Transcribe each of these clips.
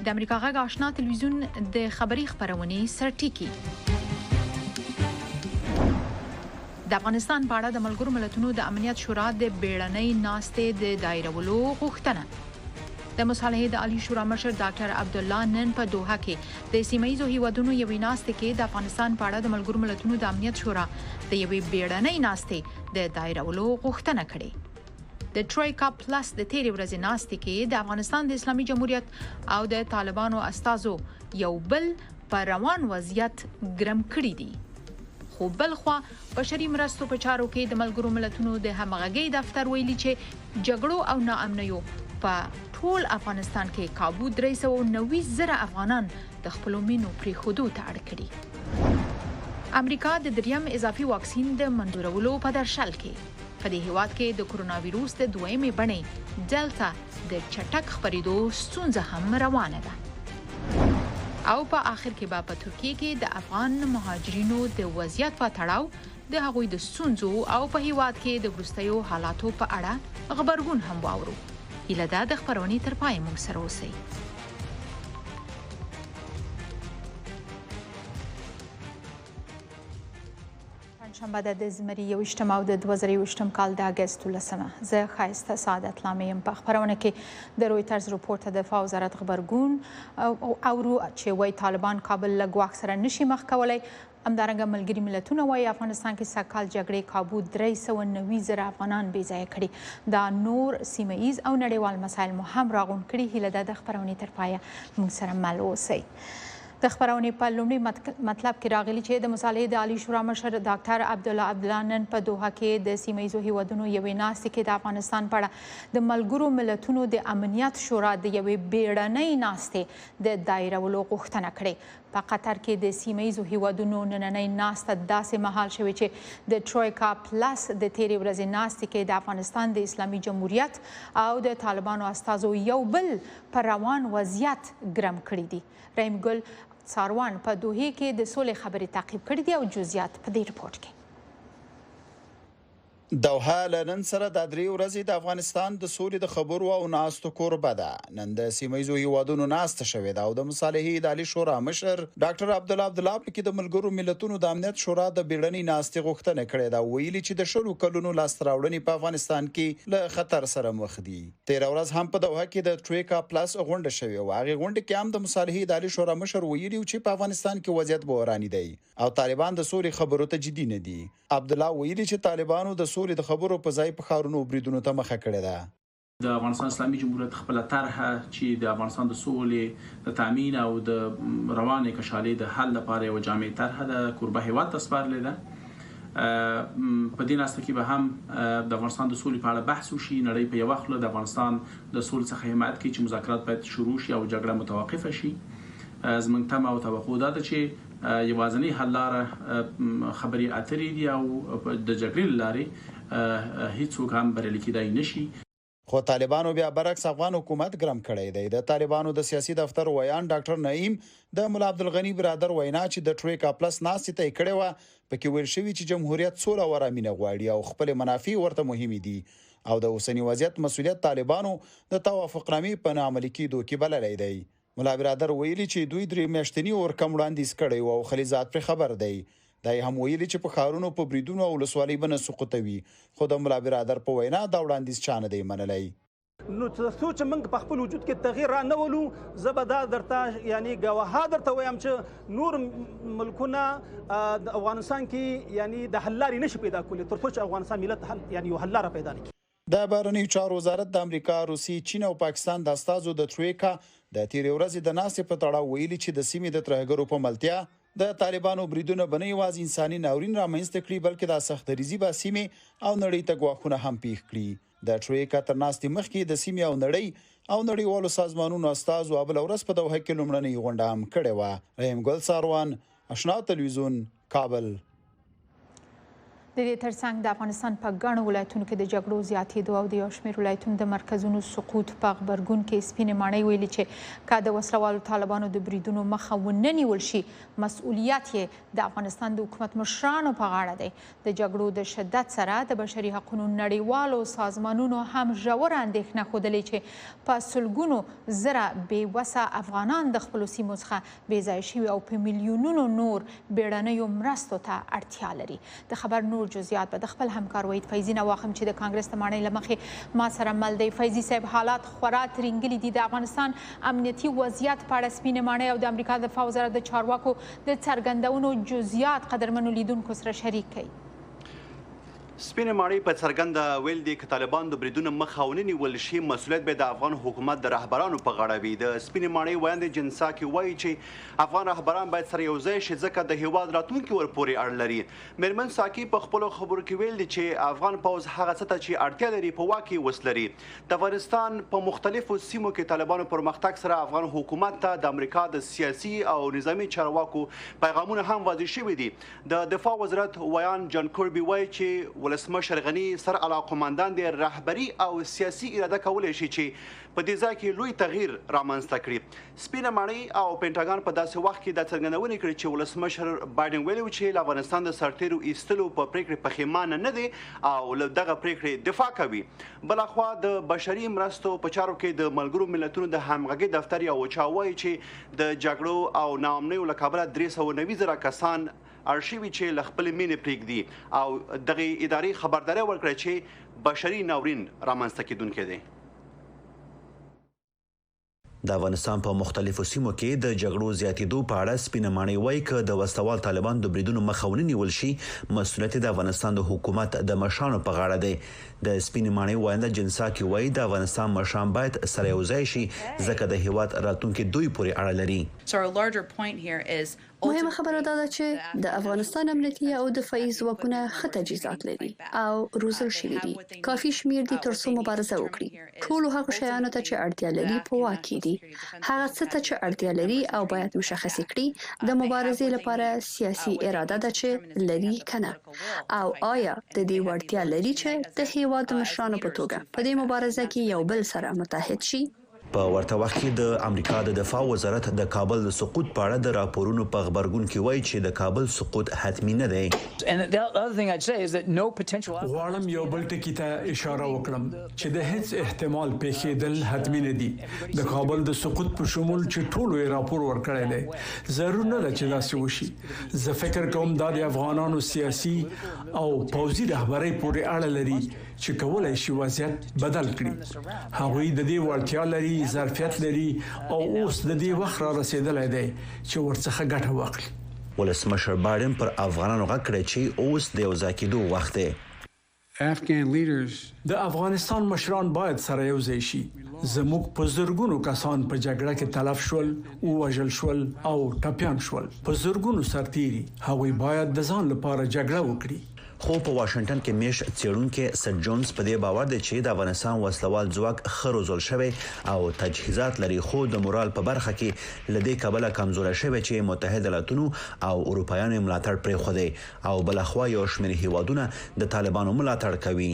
د امریکا غږ آشنا تلویزیون د خبري خبرونې سرټیکی د افغانستان په اړه د ملګرو ملتونو د امنیت شورا د بیړنۍ ناستې د دایرولو غوښتنه د مصالحې د عالی شورا مشر ډاکټر عبدالله نن په دوحه کې د سیمایي هیوادونو یوې ناستې کې د افغانستان په اړه د ملګرو ملتونو د امنیت شورا د یوې بیړنۍ ناستې د دایرولو غوښتنه کړې د ټرویکا پلس د تیرې ورځې ناستې کې د افغانستان د اسلامي جمهوریت او د طالبانو استازو یو بل په روان وضعیت ګرم کړی دي خو بل خوا بشري مرستو په چارو کې د ملګرو ملتونو د همغږۍ دفتر ویلي چې جګړو او ناامنیو په ټول افغانستان کې کابو 390 زره افغانان د خپل مینو پرې خودو ته اړ کړي امریکا د دریم اضافي واکسین د منظورولو په درشل کې په دې هیواد کې د کورونا وایروس د دویمې بڼې ډیلټا د چټک خپرېدو ستونزه هم روانه ده او په آخر کې په ترکیه کې د افغان مهاجرینو د وضعیت په تړاو د هغوی د ستونزو او په هیواد کې د وروستیو حالاتو په اړه خبرګون هم واورو هیله ده د خبرونې تر پای موږ سره اوسئ شنبه د زمري 28 او د 2028 کال د اگست 13 زه خایسته سعادت لامیم په خبرونه کې د رویترز رپورت د دفاع وزارت خبرګون او چې وای طالبان کابل له ګواښ سره نشي مخ کولای همدارنګه ملګري ملتونه وایي افغانستان کې سږ جګړې کابو 390 زره افغانان بې ځایه کړي دا نور سیمه‌ایز او نړیوال مسایل مو هم راغونډ کړي هیله ده د خبرونې تر پایه موږ سره مل اوسئ د خبرونې په لومړي مطلب کې راغلي چې د مصالحې د عالی شورا مشر ډاکټر عبدالله نن په دوحه کې د سیمایي هیوادونو یوې ناستې کې د افغانستان په اړه د ملګرو ملتونو د امنیت شورا د یوې بیړنۍ ناستې د دایرولو غوښتنه کړې په قطر کې د سیمایي هیوادونو نننۍ ناسته داسې مهال شوې چې د ټرویکا پلس د تیرې ورځې ناستې کې د افغانستان د اسلامي جمهوریت او د طالبانو استازو یو بل په روان وضعیت ګرم کړی دي رحیم ګل ساروان په دوحه کې د سولې خبرې تعقیب کړې دي او جزئیات په دې رپورت کې دوحه لنن سره د درې ورځې د افغانستان د سولې د خبرو او ناستو کوربه ده نن د سیمایي هیوادونو ناسته شوې ده او د مصالحې د عالی شورا مشر ډاکټر عبدالله کې د ملګرو ملتونو د امنیت شورا د بیړنۍ ناستې غوښتنه کړې ده ویلي چې د شلو کلونو لاسته راوړنې په افغانستان کې له خطر سره مخ دي تیر ورځ هم په دوحه کې د ټرویکا پلس غونډه شوې او هغه غونډه کې هم د مصالحې د عالی شورا مشر ویلي چې په افغانستان کې وضعیت بحراني دی او طالبان د سولې خبرو ته جدي نه دي عبدالله ویلي چې طالبانو د سولې د خبرو په ځای په خارونو بریدونو ته مخه کړې ده د افغانستان اسلامي جمهوریت خپل طرحه چې د افغانستان د سولې د تامین او د روانې کشالې د حل لپاره یو جامع طرحه د کوربه هیواد تسپارلې ده په دې ناسته کې به هم د افغانستان د سولې په اړه بحث وشي نړۍ په یو وخت د افغانستان د سولې څخه حمایت کوي چې مذاکرات باید شروع شي او جګړه متوقفه شي زموږ تمه او توقع ده چې یوازینی حل لاره خبري اترې دي او د جګړې لارې هیڅوک هم بریالي کېدای نشي خو طالبانو بیا برعکس افغان حکومت ګرم کړی دی د طالبانو د سیاسي دفتر ویان ډاکټر نعیم د مولا عبدالغنی برادر وینا چې د ټرویکا پلس ناستې ته کړي و پکې ویل شوی چې جمهوریت سوله او امنیت غواړي او خپل منافع ورته مهمه دي او د اوسنی وضعیت مسولیت طالبانو د توافقنامې په عملي کېدو کې بللی دی مولا برادر ویلي چې دوی درې میاشتنی اور کم وړاندیز کړي او خلیزات پر خبر دی دای هم ویلي چې په خارونو په بریدونو او لسوالۍ بنه سقوطوي خو د مولا برادر په وینا دا وړاندیز چانه دی منلای نو څه موږ په خپل وجود کې تغییر را نه ولو زبدا درته یعنی گواهه درته وایم چې نور ملکونه د افغانستان کې یعنی د حل لارې نشي پیدا کولی تر څو چې افغانستان ملت حل یعنی یو حل لاره پیدا نکړي د بهرنیو چارو وزارت د امریکا، روسي، چین او پاکستان د استازو د ټرویکا د تیرې ورځې د ناستې په تړاو ویلي چې د سیمې د ترهګرو په ملتیا د طالبانو بریدونه به نه یوازې انساني ناورین رامنځته کړي بلکې د سختدریزي به سیمې او نړۍ ته ګواښونه هم پیښ کړي د ټرویکا تر ناستې مخکې د سیمې او نړۍ او نړیوالو سازمانونو استازو بله ورځ په دوحه کې لومړنۍ غونډه هم کړې وه. رحیم ګل ساروان، اشنا تلویزیون، کابل. د دې ترڅنګ د افغانستان په ګڼو ولایتونو کې د جګړو زیاتېدو او د یو شمېر ولایتونو د مرکزونو سقوط په غبرګون کې سپینې ماڼۍ ویلي چې که د وسلوالو طالبانو د بریدونو مخه ونه نیول شي مسؤلیت یې د افغانستان د حکومت مشرانو په غاړه دی. د جګړو د شدت سره د بشري حقونو نړیوالو سازمانونو هم ژوره اندېښنه ښودلې چې په سلګونو زره بېوسه افغانان د خپلو سیمو څخه بېځایه شوي او په میلیونونو نور بیړنیو مرستو ته اړتیا لري. د خبر نور جزئیات به د خپل همکار وحید فیضي نه واخلم چې د کانګرس د ماڼۍ له مخې ما سره مل دی. فیضي صاحب، حالات خورا ترینګلي دي. د افغانستان امنیتي وضعیت په اړه سپینې ماڼۍ او د امریکا د دفاع وزارت د چارواکو د څرګندونو جزئیات قدرمنو لیدونکو سره شریک کړئ. سپینې ماڼۍ په څرګنده ویل دي که طالبان د بریدونو مخه ونه نیول شي مسؤلیت به د افغان حکومت د رهبرانو په غاړه وي. د سپینې ماڼۍ ویاند جنساکي وایي چې افغان رهبران باید سره یوځای شي ځکه د هیواد راتلونکي ورپورې اړه لري. میرمن ساکي په خپلو خبرو کې ویل دي چې افغان پوځ هغه څه ته چې اړتیا لري په واک کې وس لري. د افغانستان په مختلفو سیمو کې طالبانو پرمختګ سره افغان حکومت ته د امریکا د سیاسي او نظامي چارواکو پیغامونه هم واضح شوي دي. د دفاع وزارت ویان جان کوربي وایي چې ولسمشر غني سر علاقمندان د رهبري او سیاسي اراده کولی شي چې په دې ځای کې لوی تغییر رامنځته کړي. سپینه ماڼۍ او پینټاګان په داسې وخت کې دا څرګندونې کړې چې ولسمشر بایدن ویلي و چې له افغانستان د سرتیرو ایستلو په پریکړې پښیمانه نه دی او له دغه پریکړې دفاع کوي. بلخوا د بشري مرستو په چارو کې د ملګرو ملتونو د همغږۍ دفتر یو چا وایي چې د جګړو او ناامنیو له کبله 390,000 کسان اړ شوي چې له خپلې مینې پرېږدي او دغې ادارې خبرداری ورکړه چې بشري ناورین رامنځته کېدونکی دی. د افغانستان په مختلفو سیمو کې د جګړو زیاتېدو په اړه سپینه ماڼۍ وایي که د وسلوال طالبان د بریدونو مخه ونه نیول شي مسؤلیت د افغانستان د حکومت د مشرانو په غاړه دی. د سپینې ماڼۍ ویانده جنساکي وایي د افغانستان مشران باید سره یوځای شي ځکه د هیواد راتلونکي دوی پورې اړه لري. مهمه خبره دا ده چې د افغانستان امنیتي او دفاعي ځواکونه ښه تجهیزات لري او روزل شوي دي. کافي شمیر دي ترڅو مبارزه وکړي. ټولو هغو شیانو ته چې اړتیا لري په واک کې دي. هغه څه ته چې اړتیا لري او باید مشخص کړي د مبارزې لپاره سیاسي اراده ده چې لري کنه او آیا د دې وړتیا لري چې د هیواد مشرانو په توګه په دې مبارزه کې یو بل سره متحد شي. په ورته وخت کې د امریکا د دفاع وزارت د کابل د سقوط په اړه د راپورونو په خبرګون کې وایي چې د کابل سقوط حتمی نه دی. غواړم یو بل ټکی ته اشاره وکړم چې د هیڅ احتمال پیښېدل حتمی نه دي. د کابل د سقوط په شمول چې ټولو یې راپور ورکړی دی ضرور نه ده چې داسې وشي. زه فکر کوم دا د افغانانو سیاسي او پوځي رهبرۍ پورې اړه لري چې کولای شي وضعیت بدل کړي. هغوی د دې وړتیا لري، ظرفیت لري او اوس د دې وخت را رسیدلی دی چې ورڅخه ګټه واخلي. ولسمشر بایدن پر افغانانو غږ کړی چې اوس د یوځای کېدو وخت دی. د افغانستان مشران باید سره یوځای شي. زموږ په زرګونو کسان په جګړه کې تلف شول، ووژل شول او ټپیان شول. په زرګونو سرتیري هغوی باید د ځان لپاره جګړه وکړي. خو په واشنگټن کې میش څېړونکي سر جونز په دې باور دی چې د افغانستان وسلوال ځواک ښه روزل شوی او تجهیزات لري خو د مورال په برخه کې له دې کبله کمزوری شوی چې متحده ایالاتونو او اروپایانو ملاتړ پرېښودی او بلخوا یو شمېر هیوادونه د طالبانو ملاتړ کوي.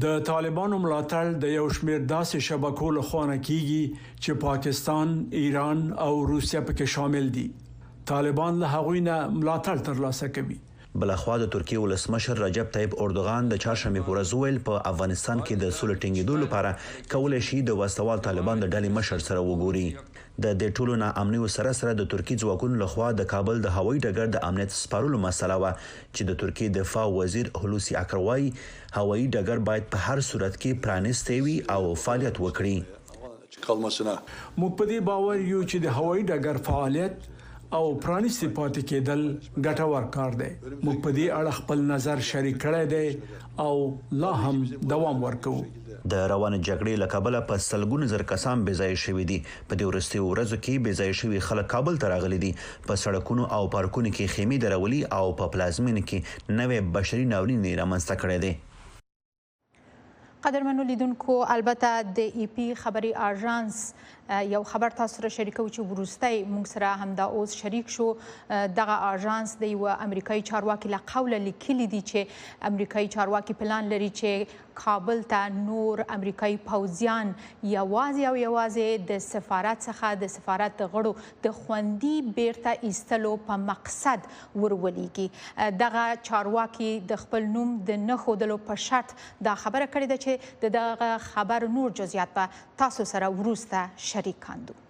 د طالبانو ملاتړ د یو شمېر داسې شبکو له خوا نه کیږي چې پاکستان، ایران او روسیه پکې شامل دي. طالبان له هغوی نه ملاتړ ترلاسه کوي. بلخوا د ترکیې ولسمشر رجب طیب اردوغان د چهارشنبه په ورځ ویل په افغانستان کې د سولې ټینګېدو لپاره کولای شي د وسلوال طالبان د ډلې مشر سره وګوري. د دې ټولو ناامنیو سره د ترکیې ځواکونو لخوا د کابل د هوایي ډګر د امنیت سپارلو مسله وه چې د ترکیې دفاع وزیر هلوسی اکر وایي هوایي ډګر باید په هر صورت کې پرانیستی وي او فعالیت وکړي. موږ په دې باور یو چې د هوایي ډګر فعالیت او پرانیستي پاتې کېدل ګټور کار دی. موږ په دې اړه خپل نظر شریک کړی دی او لا هم دوام ورکوو. د روانه جګړې له کبله په سلګونو زر کسان بېځایه شوي دي. په دې وروستیو ورځو کې بېځایه شوي خلک کابل ته راغلي دي. په سړکونو او پارکونو کې خیمې درولي او په پلازمینه کې نوې بشري ناورین رامنځته کړی دی. قدرمنو لیدونکو البته د ای پی خبري اژانس یو خبر تاسو سره شریکو چې وروستۍ موږ سره همدا اوس شریک شو دغه اژانس د یو امریکایي چارواکي له قوله لیکلي دي چې امریکایي چارواکي پلان لري چې کابل ته نور امریکایي پوځیان یوازې د سفارت څخه د سفارت د غړو د خوندي بیرته ایستلو په مقصد ورولېږي دغه چارواکي د خپل نوم د نه ښودلو په شرط دا خبره کړې ده چې د دغه خبر نور جزئیات به تاسو سره وروسته شریک کاندو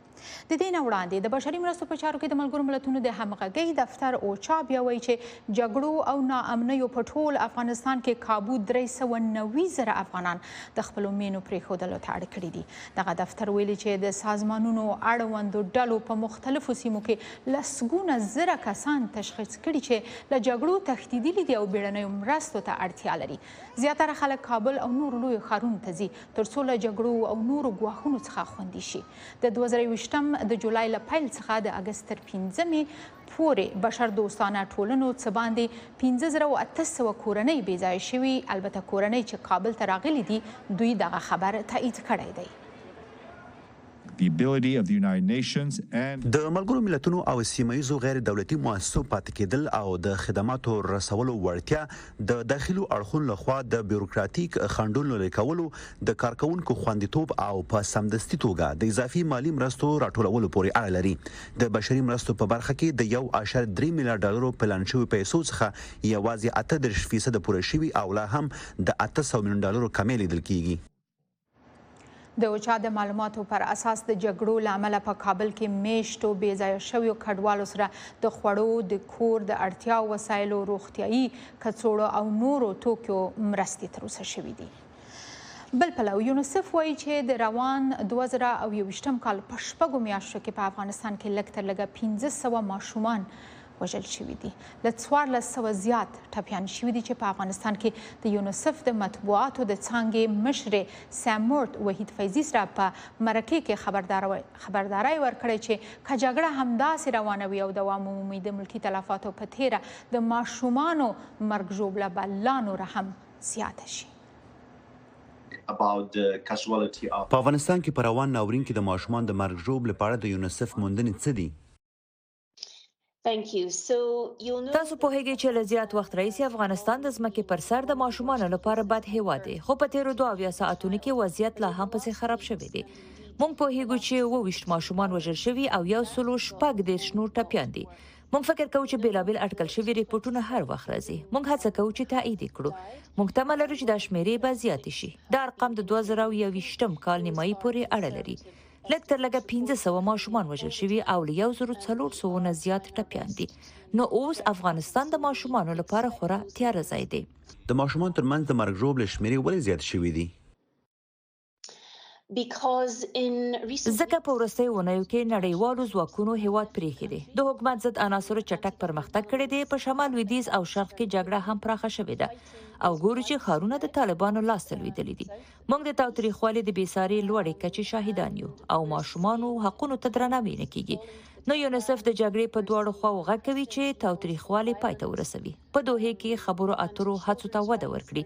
د دې نه وړاندې د بشري مرستو په چارو کې د ملګرو ملتونو د همغږۍ دفتر اوچا بیا وایي چې جګړو او ناامنیو په ټول افغانستان کې کابو 390,000 افغانان د خپلو مینو پرېښودلو ته اړ کړي دي دغه دفتر ویلي چې د سازمانونو اړوندو ډلو په مختلفو سیمو کې لسګونه زره کسان تشخیص کړي چې له جګړو تښتېدلي دي او بیړنیو مرستو ته اړتیا لري زیاتره خلک کابل او نورو لویو ښارونو ته ځي تر څو له جګړو او نورو ګواښونو څخه خوندي شي د 2020 د جولای له پیل څخه د اګست تر 5مې پورې بشر دوستانه ټولنو څه باندې 5800 کورنۍ بې ځایه شوي البته کورنۍ چې کابل ته راغلي دي دوی دغه خبر تایید کړی دی the ability of the United Nations and د ملګرو ملتونو او سیمایي غیر دولتي مؤسسو پاتې کېدل او د خدماتو رسولو وړتیا د داخلو اړخونو لخوا د بیوروکراتیک خنډونو لیکولو د کارکونکو خوندیتوب او په سمدستي توګه د اضافي مالی مرستو راټولولو پورې اړه لري د بشري مرستو په برخه کې د 1.3 میلیارډ ډالرو پلان شوی پیسو څخه یوازې 38% پوره شوي او لا هم د 800 میلیون ډالرو کمې لیدل کیږي د اوچا د معلوماتو پر اساس د جګړو له امله په کابل کې میشتو بې ځایه شویو کډوالو سره د خوړو د کور د اړتیاو وسایلو روغتیایي کڅوړو او نورو توکیو مرستې تر اوسه شوي دي بل پلو یونیسف وایي چې د روان 2021 کال په شپږو میاشتو کې په افغانستان کې لږ تر لږه 1500 ماشومان وژل شوي دي له 1400 زیات ټپیان شوي دي چې په افغانستان کې د یونیسف د مطبوعاتو د څانګې مشرې سامورت وحید فیضي سره په مرکې کې خبرداری ورکړی چې که جګړه همداسې روانه وي او دوام ومومي د ملکي تلفاتو په تیره د ماشومانو مرګ ژوبله به لا نوره هم زیاته شي په افغانستان کې په روان ناورین کې د ماشومان د مرګ ژوبلې په اړه د یونیسف موندنې څه دي تاسو پوهیږئ چې له زیات وخت راهیسې افغانستان د ځمکې پر سر د ماشومانو لپاره بد هیواد دی خو په تیرو 2 ساعتونو کې وضعیت لا هم پسې خراب شوی دی موږ پوهیږو چې 22 ماشومان وژل شوي او 116 نور ټپیان دي موږ فکر کوو چې بیلابیل اټکل شوي ریپورتونه هر وخت راځي موږ هڅه کوو چې تایید کړو موږ تمه لرو چې دا شمیرې به زیاتې شي دا ارقام د 2021 کال نیمایي پورې اړه لري لږ تر لږه 1500 ماشومان وژل شوي او له 1400 نه زیات ټپیان دي نو اوس افغانستان د ماشومانو لپاره خورا تیاره ځای دی د ماشومان ترمنځ د مرګ ژوبلې شمیرې ولې زیات شوي دي ځکه په وروستیو اونیو کې نړیوالو ځواکونو هیواد پرېښی دی د حکومت ضد عناصرو چټک پرمختګ کړی دی په شمال لویدیځ او شرق کې جګړه هم پراخه شوې ده او ګورو چې ښارونه د طالبانو لاس ته لوېدلي دي موږ د تاوتریخوالي د بېساري لوړې کچې شاهدان یو او ماشومانو حقونو ته درناوی نه کیږي نو یونیسف د جګړې په دواړو خواو غږ کوي چې تاوتریخوالي پای ته ورسوي په دوحې کې خبرو اترو هڅو ته وده ورکړي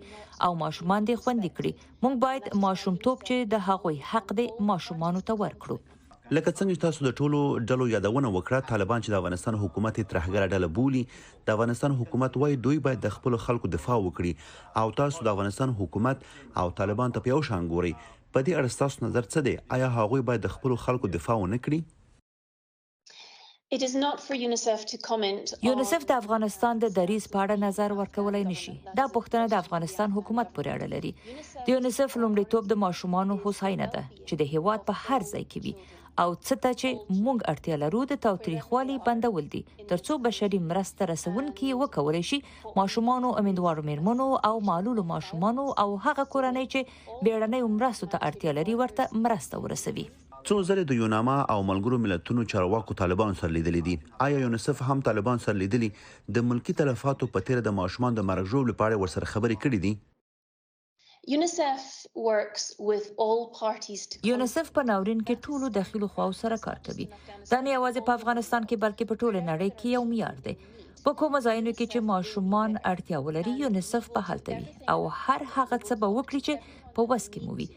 او ماشومان دې خوندي کړي موږ باید ماشومتوب چې د هغوی حق دی ماشومانو ته ورکړو لکه څنګه تاسو د ټولو ډلو یادونه وکړه طالبان چې د افغانستان حکومت ترهګره ډله بولي د افغانستان حکومت وايي دوی باید د خپل خلکو دفاع وکړي او تاسو د افغانستان حکومت او طالبان ته په یو شان ګوري په دې اړه تاسو نظر څه دی آیا هغوی باید د خپل خلکو دفاع ونه کړي یونیسف د افغانستان د دریځ په اړه نظر ورکولای نشي دا پوښتنه د افغانستان حکومت پورې اړه لري د یونیسف لومړیتوب د ماشومانو هوساینه ده چې د هیواد په هر ځای کې وي او څه ته چې موږ اړتیا لرو د تاوتریخوالي بندول دي ترڅو بشري مرسته رسونکي وکولای شي ماشومانو امیندوارو میرمنو او معلولو ماشومانو او هغه کورنۍ چې بیړنۍ مرستو ته اړتیا لري ورته مرسته ورسوي څو ځله د یوناما او ملګرو ملتونو چارواکو طالبان سره لیدلي دي آیا یونیسف هم طالبان سره لیدلي د ملکی تلفاتو په تیره د ماشومان د مرګ ژوبلې په اړه ورسره خبرې کړې دي یونیسف په ناورین کې ټولو داخلو خواو سره کار کوي دا نه یوازې په افغانستان کې بلکې په ټوله نړۍ کې یو معیار دی په کوم ځایونو کې چې ماشومان اړتیا ولري یونیسف به هلته وي او هر هغه څه به وکړي چې په وس کې مو وي.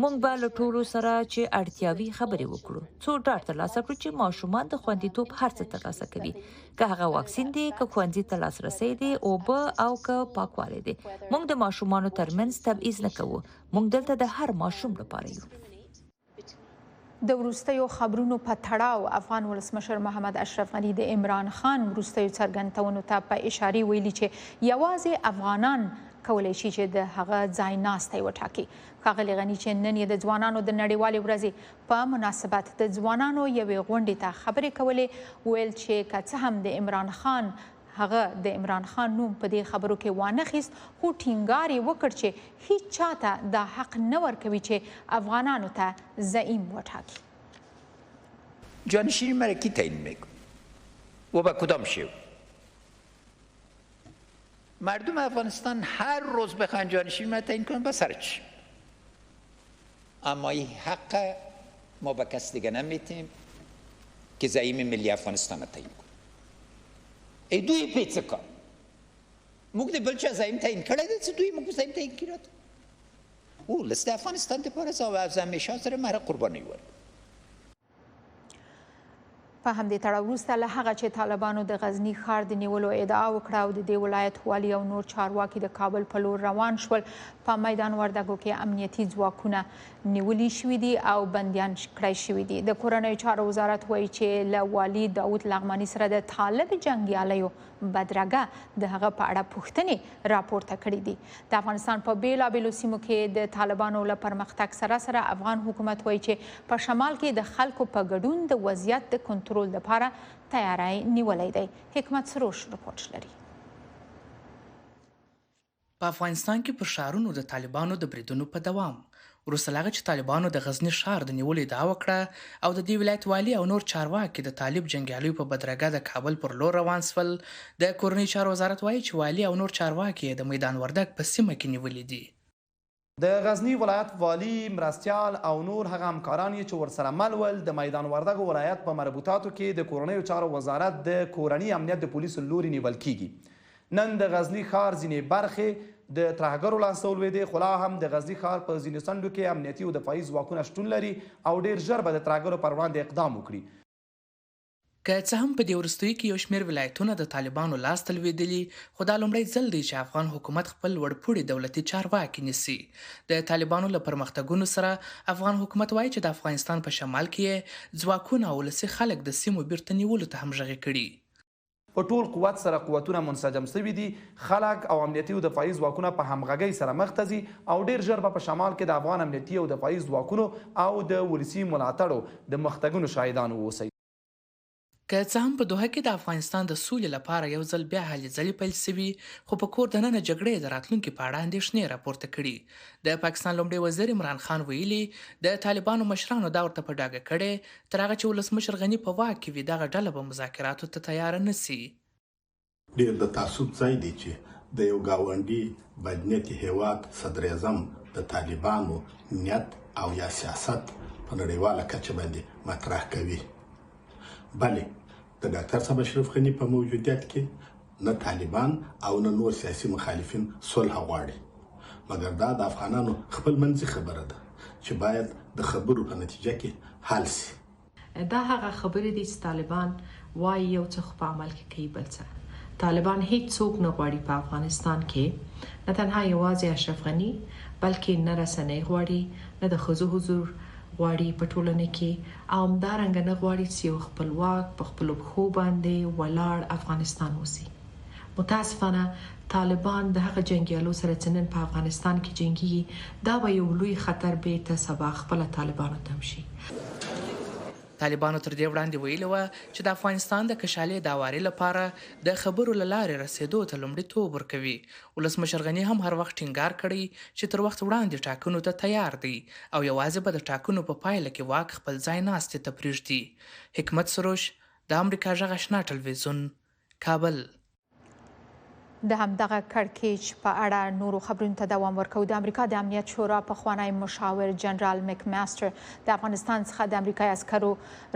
موږ به له ټولو سره چې اړتیاوي خبرې وکړو څو ډاډ ترلاسه کړو چې ماشومان د خوندیتوب هر څه ترلاسه کوي، که هغه واکسین دی، که ښوونځي ته لاسرسی دی، اوبه او که پاکوالی دی. موږ د ماشومانو ترمنځ تبعیض نه کوو. موږ دلته د هر ماشوم لپاره یو. د وروستیو خبرونو په تړاو افغان ولسمشر محمد اشرف غني د عمران خان وروستیو څرګندونو ته په اشارې ویلي چې یوازې افغانان کولی شي چې د هغه ځای ناستی وټاکي. ښاغلي غني چې نن یې د ځوانانو د نړیوالې ورځې په مناسبت د ځوانانو یوې غونډې ته خبرې کولې، ویل چې که څه هم د عمران خان هغه د عمران خان نوم په دې خبرو کې وانخیست، خو ټینګار یې وکړ چې هیڅ چاته دا حق نه ورکوي چې افغانانو ته زعیم وټاکي. جانشین مرا کی تعیین میکنه و با کدام شیوه؟ مردم افغانستان هر روز بخوان جانشین ما تعیین کنن با سر چی؟ اما این حق ما به کس دیگه نمیتیم که زعیم ملی افغانستان را تعیین کنه. ای دوی پیچه کن موږ د بل چا زعیم تعیین کړی دی چې دوی موږ زعیم تعیین کړی او لست افغانستان دپاره زه از همیشه سره مهره قرباني ورکړم. په همدې تړاو وروسته له هغه چې طالبانو د غزني ښار د نیولو ادعا وکړه او د دې ولایت والي او نور چارواکي د کابل په لور روان شول، په میدان وردګو کې امنیتي ځواکونه نیولي شوي دي او بندیان کړای شوي دي. د کورنیو چارو وزارت وایي چې له والي داود لغماني سره د طالب جنګیالیو بدرګه د هغه په اړه پوښتنې راپورته کړي دي. د افغانستان په بیلابیلو سیمو کې د طالبانو له پرمختګ سره سره افغان حکومت وایي چې په شمال کې د خلکو په ګډون د وضعیت د کنټرول لپاره تیاری نیولی دی. حکمت سروش رپورټ لري. په افغانستان کې پر ښارونو د طالبانو د بریدونو په دوام وروسته له هغه چې طالبانو د غزني ښار د نیولو ادعا وکړه او د دې ولایت والي او نور چارواکي د طالب جنګیالیو په بدرګه د کابل پر لور روان سول، د کورنیو چارو وزارت وایي چې والي او نور چارواکي د میدان وردګ په سیمه کې نیولي دي. د غزنی ولایت والی مرستیال او نور هغه همکاران چې ورسره مل ول د میدان وردګ ولایت په مربوطاتو کې د کورنیو چارو وزارت د کورني امنیت د پولیسو لوري نیول کیږي. نن د غزنی ښار ځینې برخې د ترهګرو لاسته ولوېدې، خو لا هم د غزني ښار په ځینو څنډو کې امنیتي او دفاعي ځواکونه شتون لري او ډېر ژر به د ترهګرو پر وړاندې اقدام وکړي. که څه هم په دې وروستیو کې یو شمېر ولایتونه د طالبانو لاسته لوېدلي، خو دا لومړی ځل دی چې افغان حکومت خپل وړپوړي دولتي چارواکي نیسي. د طالبانو له پرمختګونو سره افغان حکومت وایي چې د افغانستان په شمال کې یې ځواکونه او ولسي خلک د سیمو بیرته نیولو ته همغږي کړي. په ټول قوت سره قوتونه منسجم شوي دي، خلک او امنیتي او دفاعي ځواکونه په همغږۍ سره مخ ته ځي او ډېر ژر به په شمال کې د افغان امنیتي او دفاعي ځواکونو او د ولسي ملاتړو د مختګونو شاهدان واوسئ. که څه هم په دوحه کې د افغانستان د سولې لپاره یو ځل بیا هلې ځلې پیل سوي، خو په کور دننه جګړې د راتلونکي په اړه اندېښنې راپورته کړي. د پاکستان لومړي وزیر عمران خان ویلي د طالبانو مشرانو دا ورته په ډاګه کړې تر هغه چې ولسمشر غني په واک کې وي دغه ډله به مذاکراتو ته تیاره نه سي. ډېر د تعصب ځای دی چې د یو ګاونډي بدنیتي هیواد صدر اعظم د طالبانو نیت او یا سیاست په نړیواله کچه باندې مطرح کوي. بلې د ډاکټر صاحب اشرف غني په موجودیت کې نه طالبان او نه نور سیاسي مخالفین صلح غواړي، مګر دا د افغانانو خپل منځي خبره ده چې باید د خبرو په نتیجه کې حل سي. دا هغه خبرې دي چې طالبان وایي یو څه په عمل کې کوي بل څه. طالبان هیڅ څوک نه غواړي په افغانستان کې، نه تنها یوازې اشرف غني بلکې نه رسنۍ غواړي، نه د ښځو حضور غواړي په ټولنه کې، او همدارنګه نه غواړي چې یو خپلواک په خپلو پښو باندې ولاړ افغانستان اوسي. متاسفانه طالبان د هغه جنګیالو سره چې نن په افغانستان کې جنګیږي دا به یو لوی خطر به ته سبا خپله طالبانو ته شي. طالبانو تر دې وړاندې ویلي وه چې د افغانستان د کشالې د هواري لپاره د خبرو له لارې رسېدو ته لومړیتوب ورکوي. ولسمشر غني هم هر وخت ټینګار کړی چې تر وخت وړاندې ټاکنو ته تیار دی او یوازې به د ټاکنو په پایله کې واک خپل ځای ناستې ته پرېږدي. حکمت سروش، د امریکا غږ آشنا ټلویزیون، کابل. د همدغه کړکېچ په اړه نورو خبرونو ته دوام ورکوو. د امریکا د امنیت شورا پخوانی مشاور جنرال میک ماستر د افغانستان څخه د امریکایي عسکرو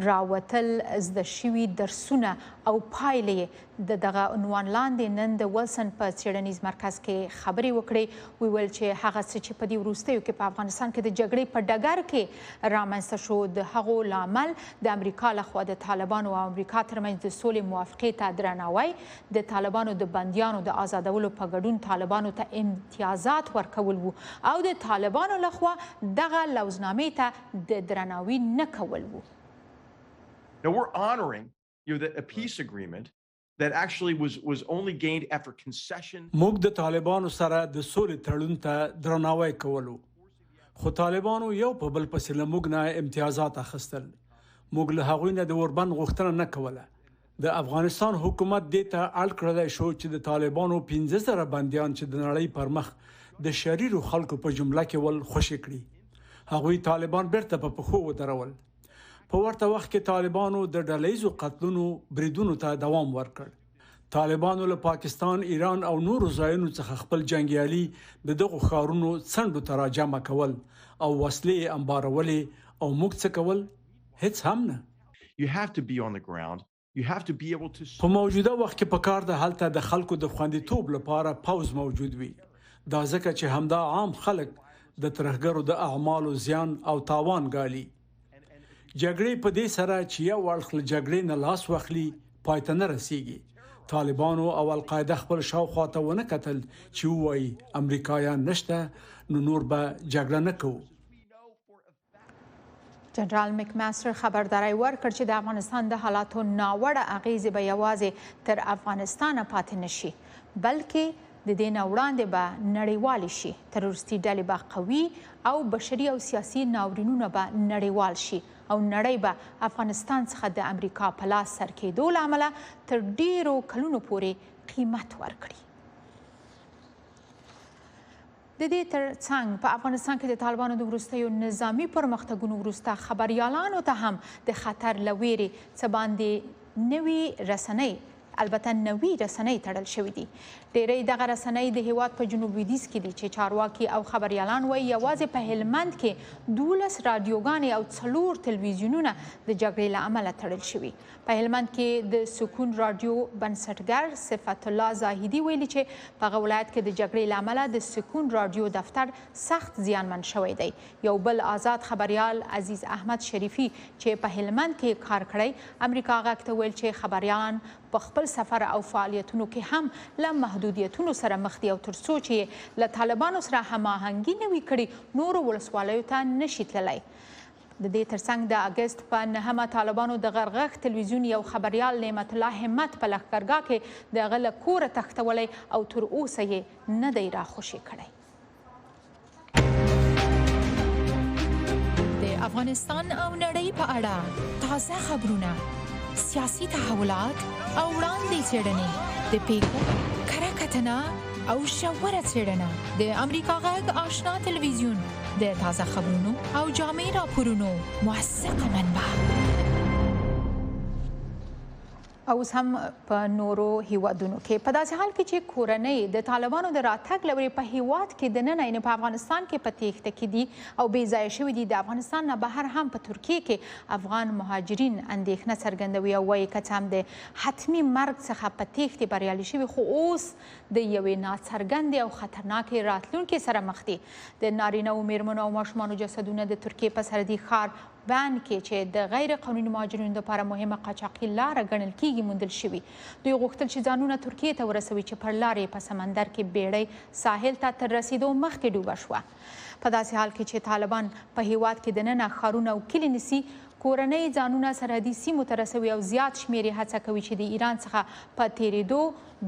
راوتل زده شوي درسونه او پایلې د دغه عنوان لاندې نن د ولسن په څېړنیز مرکز کې خبرې وکړې. ویل چې هغه څه چې په دې وروستیو کې په افغانستان کې د جګړې په ډګر کې رامنځته شو د هغو لامل د امریکا لخوا د طالبانو او امریکا ترمنځ د سولې موافقې ته درناوی، د طالبانو د بندیانو د آزادولو په ګډون طالبانو ته امتیازات ورکول وو او د طالبانو لخوا دغه لوزنامې ته د درناوي نه کول وو. Now we're honoring a peace agreement that actually was only gained after concession. موږ د طالبانو سره د سولې تړون ته درناوی کولو، خو طالبانو یو په بل پسې له موږ نه امتیازات اخیستل. موږ له هغوی نه د وربند غوښتنه نه کوله. د افغانستان حکومت دې ته اړ کړی شو چې د طالبانو 15,000 بندیان چې د نړۍ پر مخ د شریرو خلکو په جمله کې ول خوشي کړي. هغوی طالبان بیرته په پښو ودرول. په ورته وخت کې طالبانو د ډلهیزو قتلونو بریدونو ته دوام ورکړ. طالبانو له پاکستان، ایران او نورو ځایونو څخه خپل جنگیالي د دغو ښارونو څنډو ته راجمع کول او وسلې انبارولې او موږ څه کول؟ هیڅ هم نه. You have to be on the ground. You have to be able to. په موجوده وخت کې په کار د هلته د خلکو د خوندیتوب لپاره پوز موجود وي. دا ځکه چې همدا عام خلک د ترهګرو د اعمالو زیان او تاوان ګالي. جګړې په دې سره چې یو اړخ له جګړې نه لاس واخلي پای ته نه رسیږي. طالبانو او القاعده خپل شاوخوا ته ونه کتل چې وایي امریکایان نشته نو نور به جګړه نه کوو. جنرال میک ماستر خبرداری ورکړ چې د افغانستان د حالاتو ناوړه اغیزې به یوازې تر افغانستان پاتې نشي، بلکې د دې نه وړاندې به نړیوالې شي. تروریستي ډلې به قوي او بشري او سیاسي ناورینونه به نړیوال شي او نړۍ به افغانستان څخه د امریکا په لاس سر کېدو له امله تر ډیرو کلونو پورې قیمت ورکړي. د دې ترڅنګ په افغانستان کې د طالبانو د وروستیو نظامي پرمختګونو وروسته خبریالانو ته هم د خطر له ویرې څه باندې نوي رسنۍ، البته نوي رسنۍ تړل شوي دي. ډیری دغه رسنۍ د هیواد په جنوب لویدیځ کې دي چې چارواکي او خبریالان وایي یوازې په هلمند کې 12 رادیوګانې او 4 تلویزیونونه د جګړې له امله تړل شوي. په هلمند کې د سکون رادیو بنسټګر صفت الله زاهدي ویلي چې په هغه ولایت کې د جګړې له امله د سکون رادیو دفتر سخت زیانمن شوی دی. یو بل آزاد خبریال عزیز احمد شریفي چې په هلمند کې کار کړی امریکا غږ ته ویل چې خبریالان په خپل سفر او فعالیتونو کې هم له محدودیتونو سره مخ دي او تر څو چې له طالبانو سره هماهنګي نه وي کړې نورو ولسوالیو ته نشي تللی. د دې ترڅنګ د اګست په 9 طالبانو د غرغښ تلویزیون یو خبریال نعمت الله همت په لښکرګاه کې د هغه له کوره تښتولی او تر اوسه یې نه دی راخوشي کړی. د افغانستان او نړۍ په اړه تازه خبرونه، سیاسي تحولات او وړاندې څېړنې، د پیښو کره کتنه او ژوره څېړنه، د امریکا غږ آشنا تلویزیون د تازه خبرونو او جامع راپورونو موثقه منبع. اوس هم په نورو هیوادونو کې په داسې حال کې چې کورنۍ د طالبانو د راتګ لوري په هیواد کې دننه یعنې په افغانستان کې په تېښته کې دي او بې ځایه شوي دي. د افغانستان نه بهر هم په ترکیې کې افغان مهاجرین اندېښنه څرګندوي او وایي که څه هم د حتمي مرګ څخه په تېښتې بریالي شوي خو اوس د یوې ناڅرګندې او خطرناکې راتلونکې سره مخ دي. د نارینهو میرمنو او ماشومانو جسدونه د ترکیې په سرحدي ښار بان کې چې د غیر قانوني مهاجرینو لپاره مهمه قاچاقي لاره ګڼل کیږي موندل شوي. دوی غوښتل چې ځانونه ترکیې ته ورسوي چې پر لارې په سمندر کې بیړۍ ساحل ته تر رسیدو مخکې ډوبه شوه. په داسې حال کې چې طالبان په هیواد کې دننه ښارونه او کلي نیسي، کورنۍ ځانونه سرحدي سیمو ته رسوي او زیات شمېر یې هڅه کوي چې د ایران څخه په تېرېدو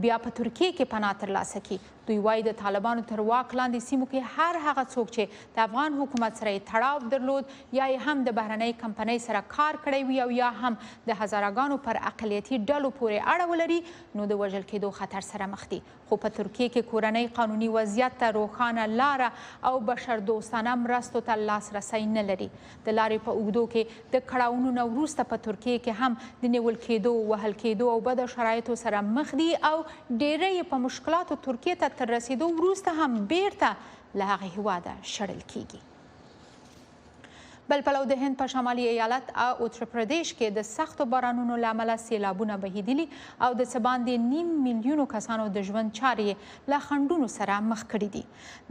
بیا په ترکیې کې پناه ترلاسه کړي. دوی وایي د طالبانو تر واک لاندې سیمو کې هر هغه څوک چې د افغان حکومت سره یې تړاو درلود یا یې هم د بهرنۍ کمپنۍ سره کار کړی وي او یا هم د هزارهګانو پر اقلیتي ډلو پورې اړه ولري نو د وژل کېدو خطر سره مخ دي. خو په ترکیه کې کورنۍ قانوني وضعیت ته روښانه لاره او بشردوستانه مرستو ته لاسرسی نه لري. د لارې په اوږدو کې د کړاوونو نه وروسته په ترکیه کې هم د نیول کېدو، وهل کېدو او بدو شرایطو سره مخ دي او ډېری په مشکلاتو ترکیه ته تر رسیدو وروسته هم بیرته له هغه هیواده شړل کیږي. بل پلو د هند په شمالي ایالت اتر پردیش کې د سختو بارانونو له امله سیلابونه بهیدلي او د څه باندې 9 میلیونو کسانو د ژوند چارې له خنډونو سره مخ کړي دي.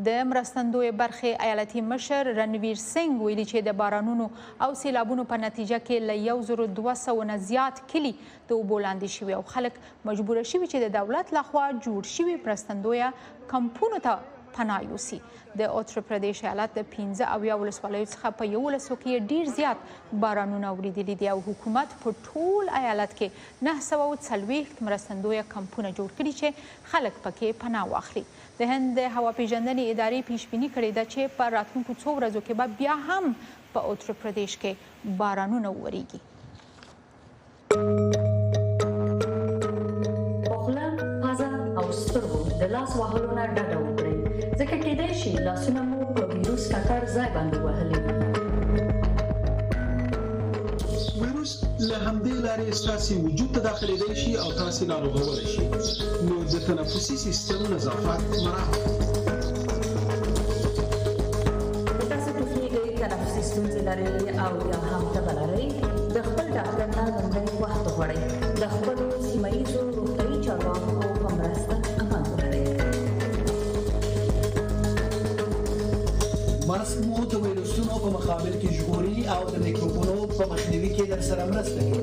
د مرستندوی برخې ایالتي مشر رنویر سنگ ویلي چې د بارانونو او سیلابونو په نتیجه کې له 1200 نه زیات کلي د اوبو لاندې شوي او خلک مجبوره شوي چې د دولت لخوا جوړ شوي مرستندویه کمپونو ته پناه یوسي. د اتر پردیش ایالت د 15 ولسوالیو څخه په 11 کې ډیر زیات بارانونه اوریدلي دي او حکومت په ټول ایالت کې 940 مرستندویه کمپونه جوړ کړي چې خلک پکې پناه واخلي. د هند د هوا پیژندنې ادارې پیشبیني کړې ده چې په راتلونکو څو ورځو کې به بیا هم په اتر پردیش کې بارانونه وورېږي. د لاس وهلو نه ډډه وکړئ ځکه کېدای شي لاسونه مو په ویروس ککړ ځای باندې وهلي ویروس له همدې لارې ستاسې وجود ته داخلېدای شي او تاسې ناروغولی شي نو د تنفسي سیستم نظافت مراعات تاسو پوهیږئ تنفسي ستونزې لرئ او یا هم تبه لرئ د خپل ډاکټر نه لومړی وخت وغواړئ د خپلو سیمه ییزو روغتیایي چارواکو په مرسته ماسک مو د ویروسونو په مقابل کې ژغوري او د میکروبونو په مخنیوي کې درسره مرسته کوي.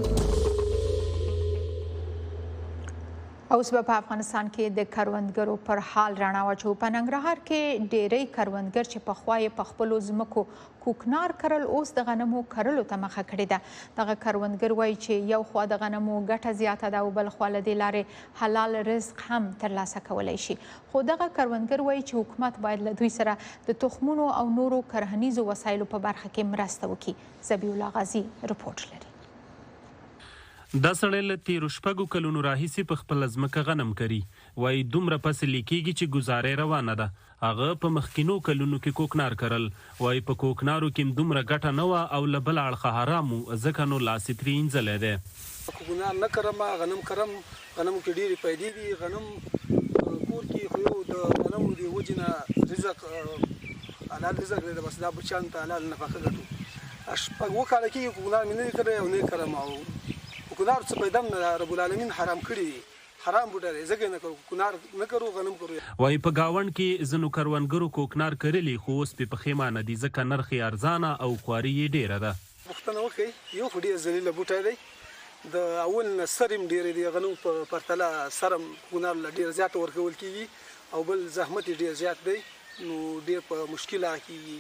اوس به په افغانستان کې د کروندګرو پر حال رڼا واچوو. په ننګرهار کې ډېری کروندګر چې پخوا یې په خپلو ځمکو کوکنار کرل اوس د غنمو کرلو ته مخه کړې ده. دغه کروندګر وایي چې یو خوا د غنمو ګټه زیاته ده او بل خوا له دې لارې حلال رزق هم ترلاسه کولی شي. خو دغه کروندګر وایي چې حکومت باید له دوی سره د تخمونو او نورو کرهنیزو وسایلو په برخه کې مرسته وکړي. ذبیح الله غازي رپورټ لري. دا سړی له تیرو شپږو کلونو راهیسې په خپله ځمکه غنم کري. وایي دومره پسې لیکېږي چې ګزارې روانه ده. هغه په مخکینو کلونو کې کوکنار کرل. وایي په کوکنارو کې دومره ګټه نه وه او له بل اړخه حرام و ځکه نو لاس یې ترې اینځلی دی. کوکنار نه کرم، غنم کرم. غنمو کې ډېرې فایدې دي. غنم کور کې خو یو د غنمو د وجې نه رزق حلال رزق دی بس دا بچیانو ته حلال نفقه ګټو. شپږ اووه کاله کېږي کوکنار مې نه دی کړی او نه یې کرم او کوکنار څه پیدا نه رب العالمین حرام کړي حرام بوټی دی ځکه نه کوو کوکنار نه کوو غنم کوو. وایي په ګاونډ کې ځینو کروندګرو کوکنار کرلي خو اوس پې پښیمانه دي ځکه نرخ یې ارزانه او خواري یې ډېره ده. پوښتنه وکړئ یو خو ډېر ذلیله بوټی دی د اول نه سر یې ډېرې دی غنم په پرتله سر هم کوکنار له ډېر زیات ورکول کېږي او بل زحمت یې ډېر زیات دی نو ډېر په مشکله کېږي.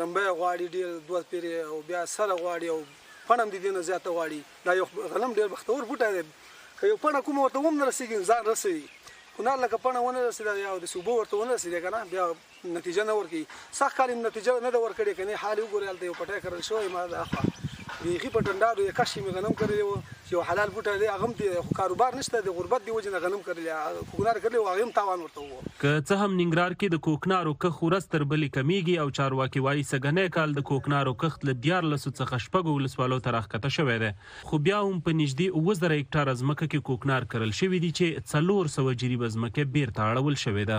رمبی غواړي ډېر دوه پیرې او بیا سره غواړي او پڼه هم د دې نه زیاته غواړي. دا یو غنم ډېر بختور بوټی دی که یو پڼه کومه ورته هم نه رسېږي ځان رسوي. کنار لکه پڼه ونه رسېده یا د اوبو ورته ونه رسېده که نه بیا نتیجه نه ورکوي. سخت کال یې نتیجه نه ده ورکړې که نه حال یې وګورئ هلته یو پټی کرل شوی ما د اخوا بیخي په ټنډارو یې کش مې غنم کرلی و چې یو حلال بوټی دی هغه هم خو کاروبار نشته د غربت د وجې نه غنم کرلی کوکنار کرلی و هغې هم تاوان ورته و. که څه هم ننګرهار کې د کوکنارو کښت ورځ تر بلې کمیږي او چارواکي وایي سږنی کال د کوکنارو کښت له 1400 څخه 6 ولسوالیو ته راښکته شوی دی خو بیا هم په نږدې 7000 هکټاره ځمکه کې کوکنار کرل شوي دي چې 400 جریبه ځمکه بیرته اړول شوې ده.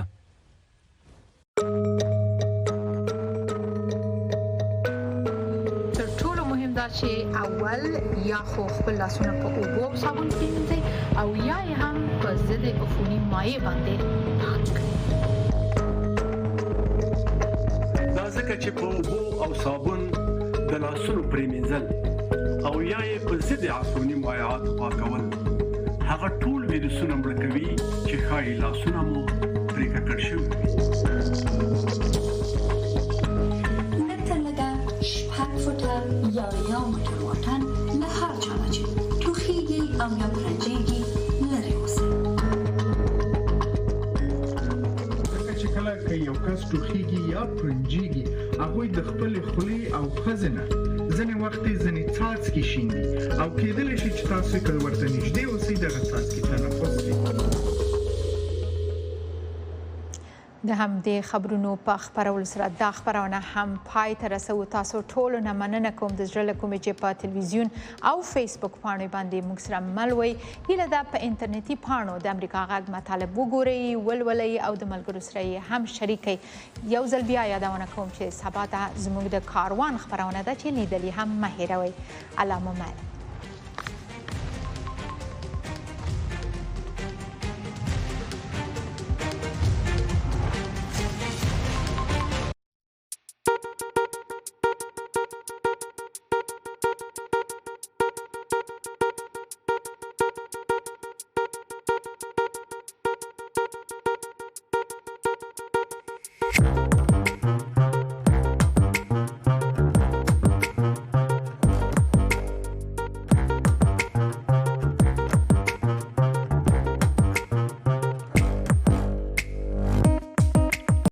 چې اول یا خو خپل لاسونه په اوبو او صابون پرېمنځئ او یا یې هم په ضد عفوني مایع باندې پاک کړئ. دا ځکه چې په اوبو او صابون د لاسونو پرېمنځل او یا یې په ضد عفوني مایعاتو پاکول هغه ټول ویروسونه مړه کوي چې ښایي لاسونه مو پرې ککړ شوي وي. یا یو متر واټن له هر چا نه چې ټوخیږي او یا پرنجېږي لرې اوسئ. که یو کس ټوخیږي یا پرنجیږي هغوی د خپلې خولې او خزې نه ځینې وخت یې ځینې څاڅکي شیندي او کیدلی شي چې تاسو که ورته نږدې اوسئ دغه څاڅکي تنفس کړئ. د همدې خبرونو په خپرولو سره دا خبرونه هم پای ته رسو. تاسو ټولو نه مننه کوم د زړه له کومې چې په تلویزیون او فیسبوک پاڼو باندې موږ سره مل وئ. هیله ده په انټرنیټي پاڼو د امریکا غږ مطالب وګورئ، ولولئ او د ملګرو سره یې هم شریکئ. یو ځل بیا یادونه کوم چې سبا ته زموږ د کاروان خبرونه ده چې لیدل یې هم مه هېروئ. الله مو مل.